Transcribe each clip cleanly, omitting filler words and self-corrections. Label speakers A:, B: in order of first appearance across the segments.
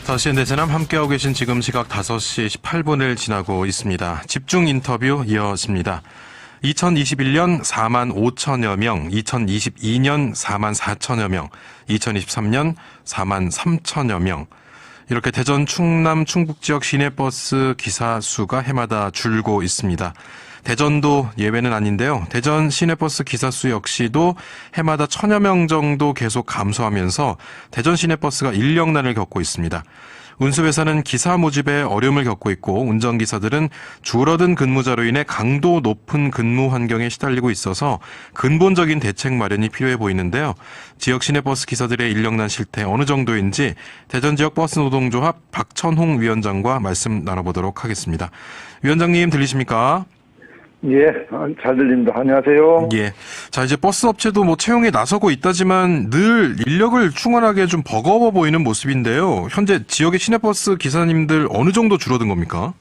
A: 5시의 내세남 함께하고 계신 지금 시각 5시 18분을 지나고 있습니다. 집중 인터뷰 이어집니다. 2021년 4만 5천여 명, 2022년 4만 4천여 명, 2023년 4만 3천여 명. 이렇게 대전, 충남, 충북 지역 시내버스 기사 수가 해마다 줄고 있습니다. 대전도 예외는 아닌데요. 대전 시내버스 기사 수 역시도 해마다 1,000여 명 정도 계속 감소하면서 대전 시내버스가 인력난을 겪고 있습니다. 운수회사는 기사 모집에 어려움을 겪고 있고 운전기사들은 줄어든 근무자로 인해 강도 높은 근무 환경에 시달리고 있어서 근본적인 대책 마련이 필요해 보이는데요. 지역 시내버스 기사들의 인력난 실태 어느 정도인지 대전 지역 버스 노동조합 박천홍 위원장과 말씀 나눠보도록 하겠습니다. 위원장님 들리십니까?
B: 예, 잘 들립니다. 안녕하세요.
A: 예. 자, 이제 버스 업체도 채용에 나서고 있다지만 늘 인력을 충원하기에 좀 버거워 보이는 모습인데요. 현재 지역의 시내버스 기사님들 어느 정도 줄어든 겁니까?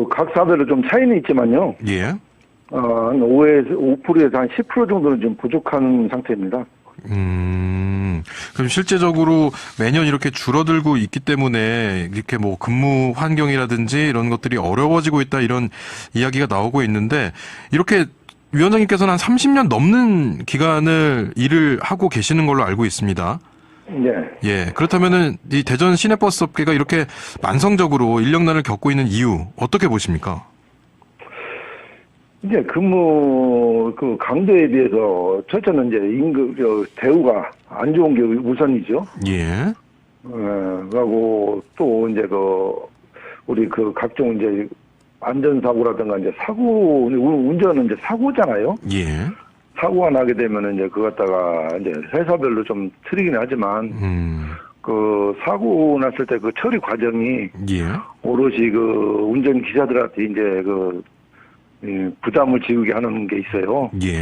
B: 각 사별로 좀 차이는 있지만요.
A: 예.
B: 한 5%에서 한 10% 정도는 좀 부족한 상태입니다.
A: 그럼 실제적으로 매년 이렇게 줄어들고 있기 때문에 이렇게 근무 환경이라든지 이런 것들이 어려워지고 있다 이런 이야기가 나오고 있는데 이렇게 위원장님께서는 한 30년 넘는 기간을 일을 하고 계시는 걸로 알고 있습니다.
B: 네.
A: 예. 그렇다면은 이 대전 시내버스 업계가 이렇게 만성적으로 인력난을 겪고 있는 이유 어떻게 보십니까?
B: 이제 근무 강도에 비해서 첫째는 이제 대우가 안 좋은 게 우선이죠.
A: 예.
B: 그리고 또 이제 우리 각종 이제 안전사고라든가 이제 사고, 운전은 이제 사고잖아요.
A: 예.
B: 사고가 나게 되면은 이제 갖다가 이제 회사별로 좀 틀리긴 하지만, 사고 났을 때 처리 과정이,
A: 예.
B: 오롯이 운전 기사들한테 이제 부담을 지우게 하는 게 있어요.
A: 예.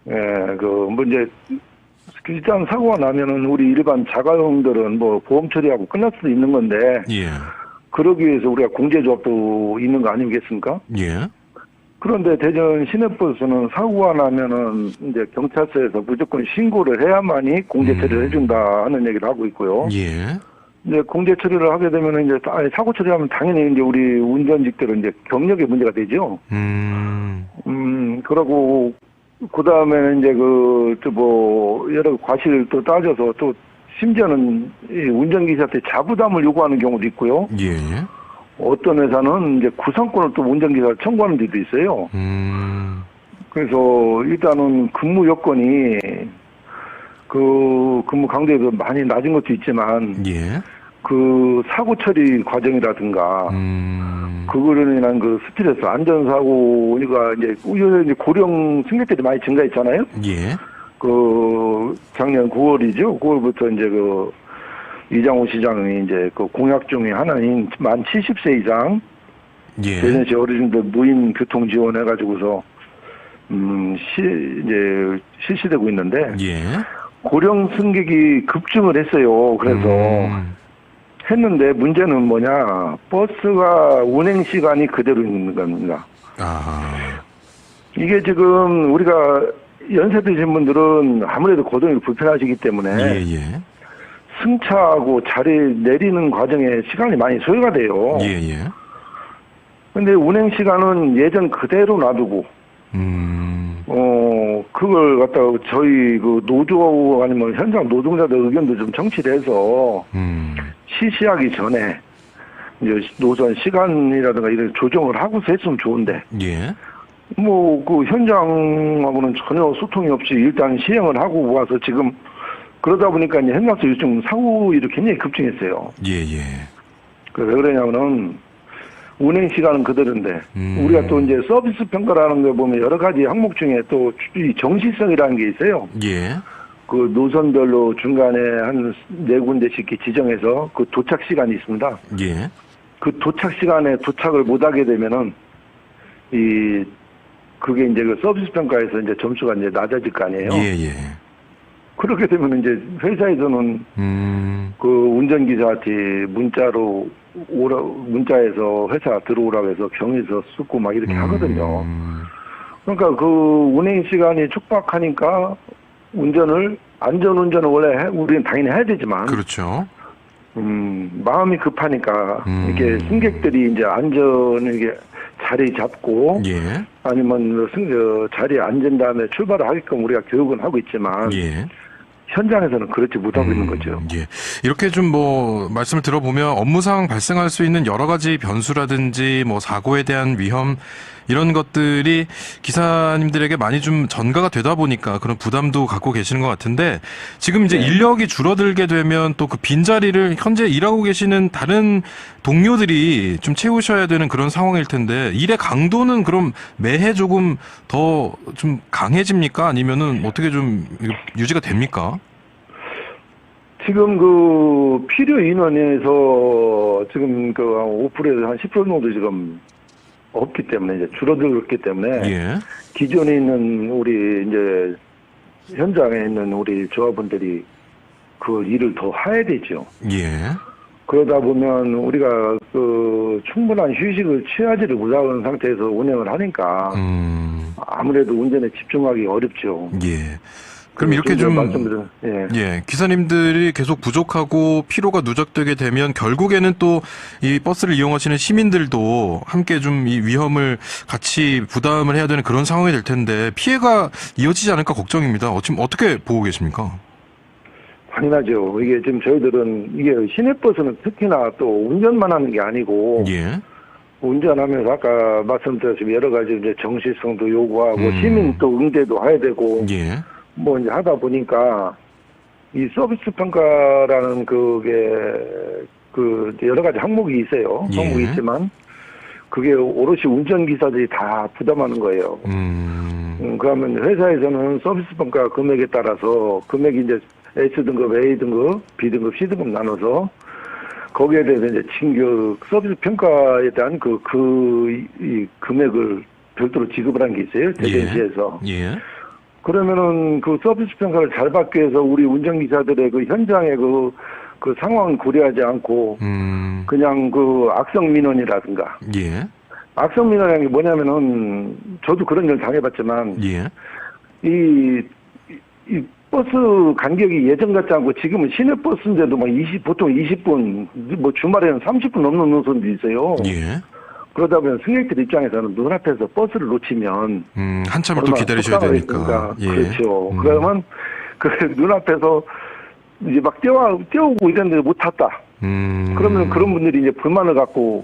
B: 예, 이제, 일단 사고가 나면은 우리 일반 자가용들은 보험 처리하고 끝날 수도 있는 건데,
A: 예.
B: 그러기 위해서 우리가 공제조합도 있는 거 아니겠습니까?
A: 예.
B: 그런데 대전 시내버스는 사고가 나면은 이제 경찰서에서 무조건 신고를 해야만이 공제 처리를 해준다 하는 얘기를 하고 있고요.
A: 예.
B: 이제 공제 처리를 하게 되면은 이제 사고 처리하면 당연히 이제 우리 운전직들은 이제 경력의 문제가 되죠. 그러고 그 다음에는 이제 여러 과실을 또 따져서 또 심지어는 운전기사한테 자부담을 요구하는 경우도 있고요.
A: 예.
B: 어떤 회사는 이제 구상권을 또 운전기사를 청구하는 데도 있어요. 그래서 일단은 근무 여건이 근무 강도에도 많이 낮은 것도 있지만,
A: 예.
B: 사고 처리 과정이라든가, 그거로 인한 스트레스, 안전사고가 이제 고령 승객들이 많이 증가했잖아요?
A: 예.
B: 작년 9월이죠. 9월부터 이제 이장호 시장이 이제 공약 중에 하나인 만 70세 이상,
A: 예.
B: 대전시 어르신들 무임 교통 지원해가지고서, 이제 실시되고 있는데,
A: 예.
B: 고령 승객이 급증을 했어요. 그래서, 했는데 문제는 뭐냐, 버스가 운행 시간이 그대로 있는 겁니다. 이게 지금 우리가 연세 드신 분들은 아무래도 거동이 불편하시기 때문에
A: 예.
B: 승차하고 자리 내리는 과정에 시간이 많이 소요가 돼요.
A: 예.
B: 근데 운행 시간은 예전 그대로 놔두고, 그걸 갖다가 저희 노조 아니면 현장 노동자들 의견도 좀 청취를 해서, 실시하기 전에, 이제 노선 시간이라든가 이런 조정을 하고서 했으면 좋은데,
A: 예.
B: 현장하고는 전혀 소통이 없이 일단 시행을 하고 와서 지금, 그러다 보니까 이제 현장에서 요즘 사고율이 굉장히 급증했어요.
A: 예.
B: 왜 그러냐면은, 운행 시간은 그대로인데, 우리가 또 이제 서비스 평가라는 거 보면 여러 가지 항목 중에 또 이 정시성이라는 게 있어요.
A: 예.
B: 노선별로 중간에 한 4군데씩 이렇게 지정해서 도착 시간이 있습니다.
A: 예.
B: 도착 시간에 도착을 못 하게 되면은, 그게 이제 서비스 평가에서 이제 점수가 이제 낮아질 거 아니에요.
A: 예.
B: 그렇게 되면 이제 회사에서는 운전기사한테 문자에서 회사 들어오라고 해서 경위서 쓰고 막 이렇게 하거든요. 그러니까 운행 시간이 촉박하니까 안전운전을 원래 우리는 당연히 해야 되지만.
A: 그렇죠.
B: 마음이 급하니까 이게 승객들이 이제 안전을 이게 자리 잡고
A: 예.
B: 아니면 자리에 앉은 다음에 출발을 하게끔 우리가 교육은 하고 있지만
A: 예.
B: 현장에서는 그렇지 못하고 있는 거죠.
A: 예. 이렇게 좀 뭐 말씀을 들어보면 업무상 발생할 수 있는 여러 가지 변수라든지 뭐 사고에 대한 위험 이런 것들이 기사님들에게 많이 좀 전가가 되다 보니까 그런 부담도 갖고 계시는 것 같은데 지금 이제
B: 네.
A: 인력이 줄어들게 되면 또 그 빈자리를 현재 일하고 계시는 다른 동료들이 좀 채우셔야 되는 그런 상황일 텐데 일의 강도는 그럼 매해 조금 더 좀 강해집니까? 아니면은 어떻게 좀 유지가 됩니까?
B: 지금 그 필요 인원에서 지금 그 5%에서 한 10% 정도 지금 없기 때문에 이제 줄어들었기 때문에
A: 예.
B: 기존에 있는 우리 이제 현장에 있는 우리 조합원들이 그 일을 더 해야 되죠.
A: 예.
B: 그러다 보면 우리가 그 충분한 휴식을 취하지를 못하는 상태에서 운행을 하니까 아무래도 운전에 집중하기 어렵죠.
A: 예. 그럼 이렇게 좀
B: 말씀드린
A: 예, 기사님들이 계속 부족하고 피로가 누적되게 되면 결국에는 또 이 버스를 이용하시는 시민들도 함께 좀 이 위험을 같이 부담을 해야 되는 그런 상황이 될 텐데 피해가 이어지지 않을까 걱정입니다. 지금 어떻게 보고 계십니까?
B: 당연하죠. 이게 지금 저희들은 이게 시내버스는 특히나 또 운전만 하는 게 아니고
A: 예.
B: 운전하면서 아까 말씀드렸지만 여러 가지 이제 정시성도 요구하고 시민 또 응대도 해야 되고
A: 예.
B: 뭐 이제 하다 보니까 이 서비스 평가라는 그게 그 여러 가지 항목이 있어요.
A: 예.
B: 항목이 있지만 그게 오롯이 운전기사들이 다 부담하는 거예요. 그러면 회사에서는 서비스 평가 금액에 따라서 금액이 이제 S등급, A등급, B등급, C등급 나눠서 거기에 대해서 이제 서비스 평가에 대한 이 금액을 별도로 지급을 한 게 있어요. 대전시에서.
A: 예.
B: 그러면은 그 서비스 평가를 잘 받기 위해서 우리 운전기사들의 그 현장의 그 상황을 고려하지 않고 그냥 그 악성 민원이라든가
A: 예.
B: 악성 민원이라는 게 뭐냐면은 저도 그런 일 당해봤지만
A: 예.
B: 이 버스 간격이 예전 같지 않고 지금은 시내버스인데도 뭐 보통 20분 뭐 주말에는 30분 넘는 노선도 있어요.
A: 예.
B: 그러다 보면 승객들 입장에서는 눈앞에서 버스를 놓치면
A: 한참을 또 기다리셔야 되니까.
B: 예. 그렇죠. 그러면 그 눈앞에서 이제 막 뛰어오고 이랬는데 못 탔다. 그러면 그런 분들이 이제 불만을 갖고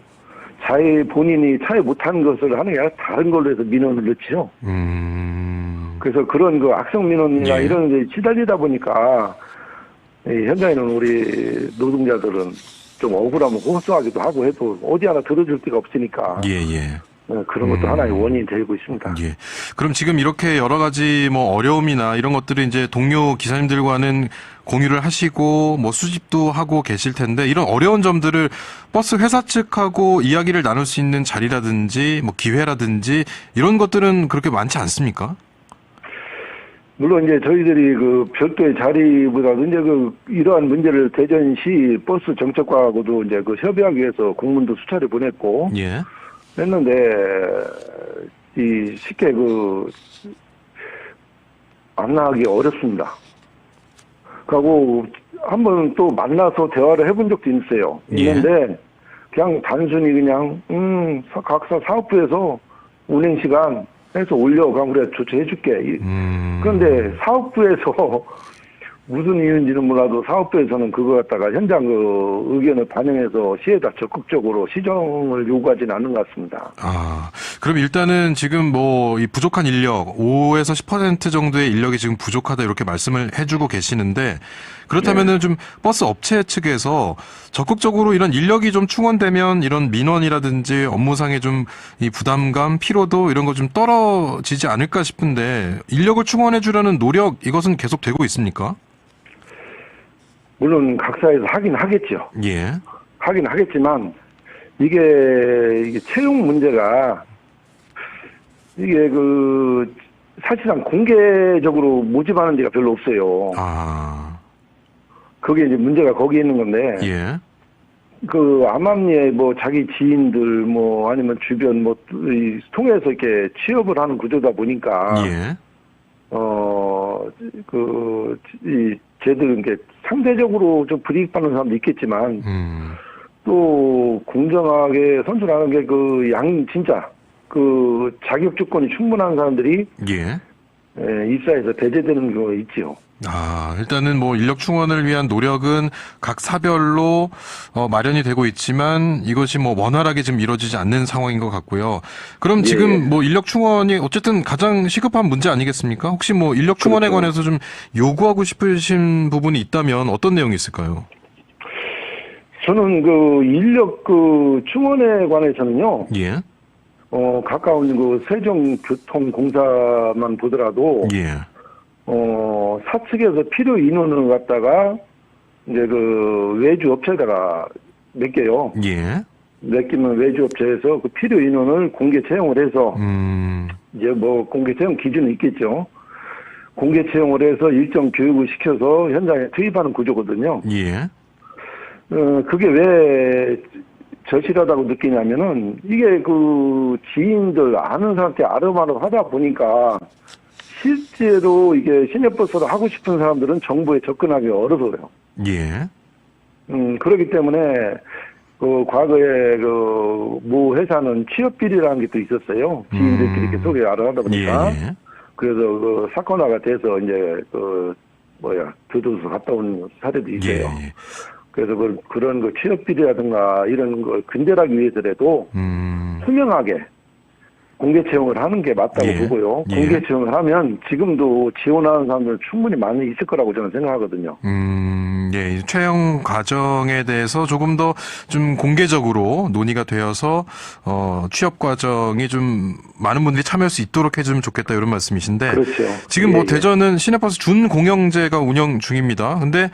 B: 본인이 차에 못 타는 것을 하는 게 아니라 다른 걸로 해서 민원을 넣지요. 그래서 그런 그 악성 민원이나
A: 예.
B: 이런 데 시달리다 보니까 현장에는 우리 노동자들은 좀 억울하면 호소하기도 하고 해도 어디 하나 들어줄 데가 없으니까.
A: 예.
B: 그런 것도 하나의 원인이 되고 있습니다.
A: 예. 그럼 지금 이렇게 여러 가지 뭐 어려움이나 이런 것들을 이제 동료 기사님들과는 공유를 하시고 뭐 수집도 하고 계실 텐데 이런 어려운 점들을 버스 회사 측하고 이야기를 나눌 수 있는 자리라든지 뭐 기회라든지 이런 것들은 그렇게 많지 않습니까?
B: 물론 이제 저희들이 그 별도의 자리보다도 이제 이러한 문제를 대전시 버스 정책과하고도 이제 협의하기 위해서 공문도 수차례 보냈고
A: 예.
B: 했는데 쉽게 안 나가기 어렵습니다. 그리고 한번 또 만나서 대화를 해본 적도 있어요. 있는데 그냥 단순히 그냥 각사 사업부에서 운행 시간 해서 올려 그럼 우리가 조치해줄게. 그런데 사업부에서 무슨 이유인지는 몰라도 사업부에서는 그거 갖다가 현장 의견을 반영해서 시에다 적극적으로 시정을 요구하지는 않는 것 같습니다.
A: 그럼 일단은 지금 뭐 이 부족한 인력 5에서 10% 정도의 인력이 지금 부족하다 이렇게 말씀을 해주고 계시는데 그렇다면은 좀 버스 업체 측에서 적극적으로 이런 인력이 좀 충원되면 이런 민원이라든지 업무상의 좀 이 부담감, 피로도 이런 거 좀 떨어지지 않을까 싶은데 인력을 충원해 주려는 노력 이것은 계속 되고 있습니까?
B: 물론 각사에서 하긴 하겠죠.
A: 예.
B: 하긴 하겠지만 이게 채용 문제가 이게 사실상 공개적으로 모집하는 데가 별로 없어요. 그게 이제 문제가 거기 있는 건데.
A: 예.
B: 암암리에 자기 지인들 아니면 주변 통해서 이렇게 취업을 하는 구조다 보니까.
A: 예.
B: 쟤들 이렇게 상대적으로 좀 불이익 받는 사람도 있겠지만, 또 공정하게 선출하는 게 진짜 자격 조건이 충분한 사람들이
A: 예.
B: 입사해서 배제되는 경우가 있지요.
A: 일단은 뭐 인력 충원을 위한 노력은 각 사별로 마련이 되고 있지만 이것이 뭐 원활하게 지금 이루어지지 않는 상황인 것 같고요. 그럼 지금 뭐 인력 충원이 어쨌든 가장 시급한 문제 아니겠습니까? 혹시 뭐 인력 충원에
B: 그렇죠.
A: 관해서 좀 요구하고 싶으신 부분이 있다면 어떤 내용이 있을까요?
B: 저는 인력 충원에 관해서는요.
A: 예.
B: 가까운 세종교통공사만 보더라도
A: 예.
B: 사측에서 필요 인원을 갖다가 이제 외주 업체에다가 맡겨요.
A: 예.
B: 맡기면 외주 업체에서 그 필요 인원을 공개 채용을 해서 이제 뭐 공개 채용 기준이 있겠죠. 공개 채용을 해서 일정 교육을 시켜서 현장에 투입하는 구조거든요.
A: 예.
B: 그게 왜 절실하다고 느끼냐면은 이게 지인들 아는 사람한테 아름아름 하다 보니까 실제로 이게 시내버스를 하고 싶은 사람들은 정부에 접근하기 어려서요.
A: 예.
B: 그렇기 때문에 과거에 모 회사는 취업비리라는 게 또 있었어요. 지인들끼리 이렇게 소개 하다 보니까.
A: 예.
B: 그래서 사건화가 돼서 이제 두두서 갔다 온 사례도 있어요.
A: 예.
B: 그래서 그런 취업비리라든가 이런 걸 근절하기 위해서라도 투명하게 공개 채용을 하는 게 맞다고
A: 예.
B: 보고요.
A: 예.
B: 공개 채용을 하면 지금도 지원하는 사람들 충분히 많이 있을 거라고 저는 생각하거든요.
A: 예, 이 채용 과정에 대해서 조금 더 좀 공개적으로 논의가 되어서 취업 과정이 좀 많은 분들이 참여할 수 있도록 해주면 좋겠다 이런 말씀이신데.
B: 그렇죠.
A: 지금 뭐
B: 예.
A: 대전은 시내버스 준공영제가 운영 중입니다. 근데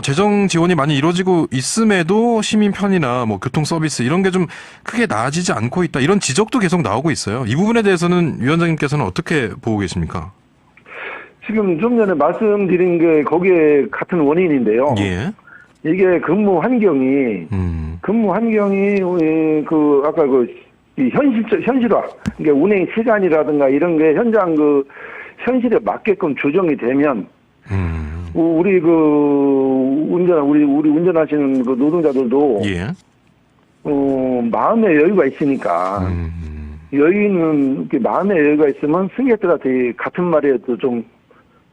A: 재정 지원이 많이 이루어지고 있음에도 시민 편의나 뭐 교통 서비스 이런 게 좀 크게 나아지지 않고 있다 이런 지적도 계속 나오고 있어요. 이 부분에 대해서는 위원장님께서는 어떻게 보고 계십니까?
B: 지금 좀 전에 말씀드린 게 거기에 같은 원인인데요.
A: 예.
B: 이게 근무 환경이 아까 이 현실화, 그러니까 운행 시간이라든가 이런 게 현장 현실에 맞게끔 조정이 되면 우리 운전하시는 노동자들도
A: 예.
B: 마음의 여유가 있으니까 여유는 마음의 여유가 있으면 승객들한테 같은 말이라도 좀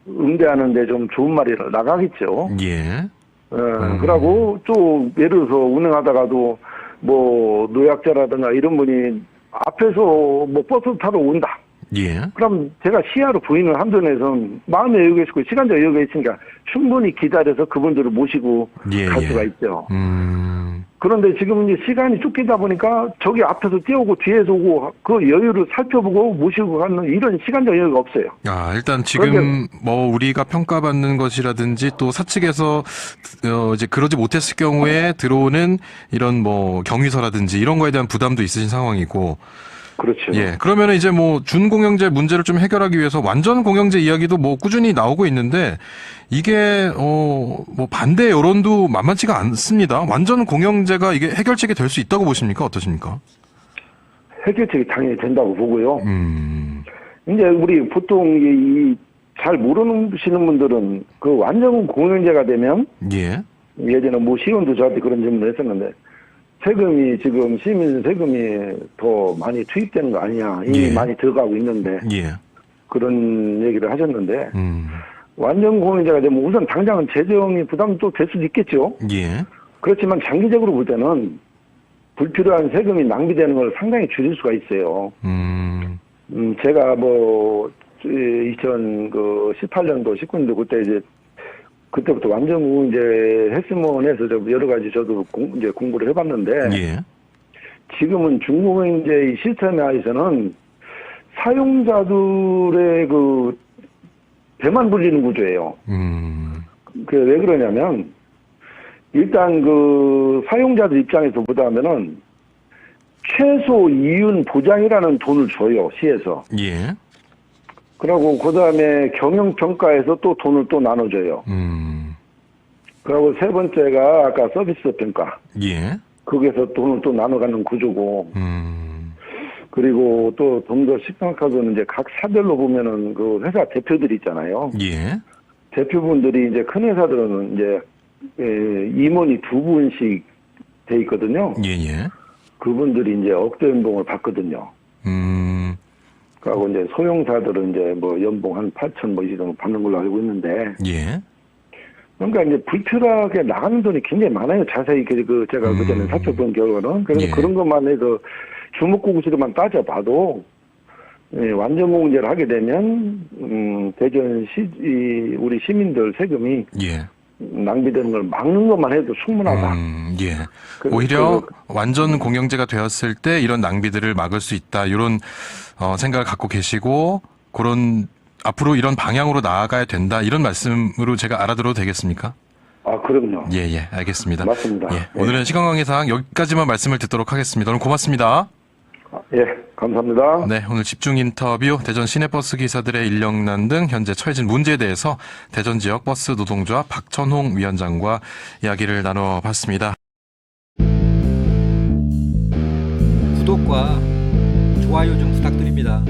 B: 응대하는데 좀 좋은 말이 나가겠죠.
A: 예.
B: 그러고 또 예를 들어서 운행하다가도 뭐 노약자라든가 이런 분이 앞에서 뭐 버스 타러 온다.
A: 예.
B: 그럼 제가 시야로 보이는 한전에서는 마음의 여유가 있고 시간적 여유가 있으니까 충분히 기다려서 그분들을 모시고 갈 수가 있죠. 그런데 지금 이제 시간이 쫓기다 보니까 저기 앞에서 뛰어오고 뒤에서 오고 그 여유를 살펴보고 모시고 가는 이런 시간적 여유가 없어요.
A: 일단 지금 뭐 우리가 평가받는 것이라든지 또 사측에서 이제 그러지 못했을 경우에 들어오는 이런 뭐 경위서라든지 이런 거에 대한 부담도 있으신 상황이고.
B: 그렇죠.
A: 예. 그러면 이제 뭐 준공영제 문제를 좀 해결하기 위해서 완전 공영제 이야기도 뭐 꾸준히 나오고 있는데 이게 뭐 반대 여론도 만만치가 않습니다. 완전 공영제가 이게 해결책이 될 수 있다고 보십니까? 어떠십니까?
B: 해결책이 당연히 된다고 보고요. 이제 우리 보통 잘 모르시는 분들은 완전 공영제가 되면
A: 예.
B: 예전에 모 시의원도 저한테 그런 질문을 했었는데 세금이 지금 시민 세금이 더 많이 투입되는 거 아니냐. 이미 많이 들어가고 있는데.
A: 예.
B: 그런 얘기를 하셨는데. 완전 공영제가 되면 우선 당장은 재정이 부담 또 될 수도 있겠죠.
A: 예.
B: 그렇지만 장기적으로 볼 때는 불필요한 세금이 낭비되는 걸 상당히 줄일 수가 있어요. 제가 2018년도, 19년도 그때 그때부터 완전 공영제 했으면 해서 여러 가지 저도 이제 공부를 해봤는데.
A: 예.
B: 지금은 중공영제 시스템 하에서는 사용자들의 배만 불리는 구조예요. 왜 그러냐면, 일단 사용자들 입장에서 보자면은, 최소 이윤 보장이라는 돈을 줘요, 시에서.
A: 예.
B: 그리고 그 다음에 경영평가에서 또 돈을 또 나눠줘요. 그리고 세 번째가 아까 서비스 평가.
A: 예.
B: 거기에서 돈을 또 나눠가는 구조고. 그리고 또 좀 더 심각하고는 이제 각 사별로 보면은 회사 대표들이 있잖아요.
A: 예.
B: 대표분들이 이제 큰 회사들은 이제 임원이 두 분씩 돼 있거든요.
A: 예.
B: 그분들이 이제 억대 연봉을 받거든요. 그리고 이제 소형사들은 이제 뭐 연봉 한 8천 뭐 이 정도 받는 걸로 알고 있는데.
A: 예.
B: 그러니까 이제 불필요하게 나가는 돈이 굉장히 많아요. 자세히 제가 그전에 살펴본 결과는. 그래서
A: 예.
B: 그런 것만 해도 주먹구구식으로만 따져봐도 완전 공제를 하게 되면 우리 시민들 세금이
A: 예.
B: 낭비되는 걸 막는 것만 해도 충분하다.
A: 예. 오히려 완전 공영제가 되었을 때 이런 낭비들을 막을 수 있다. 이런 생각을 갖고 계시고 그런 앞으로 이런 방향으로 나아가야 된다. 이런 말씀으로 제가 알아들어도 되겠습니까?
B: 아, 그럼요.
A: 예. 알겠습니다.
B: 맞습니다.
A: 예. 오늘은 시간 관계상 여기까지만 말씀을 듣도록 하겠습니다. 오늘 고맙습니다.
B: 예, 감사합니다.
A: 네, 오늘 집중 인터뷰 대전 시내버스 기사들의 인력난 등 현재 처해진 문제에 대해서 대전 지역 버스 노동조합 박천홍 위원장과 이야기를 나눠봤습니다.
C: 구독과 좋아요 좀 부탁드립니다.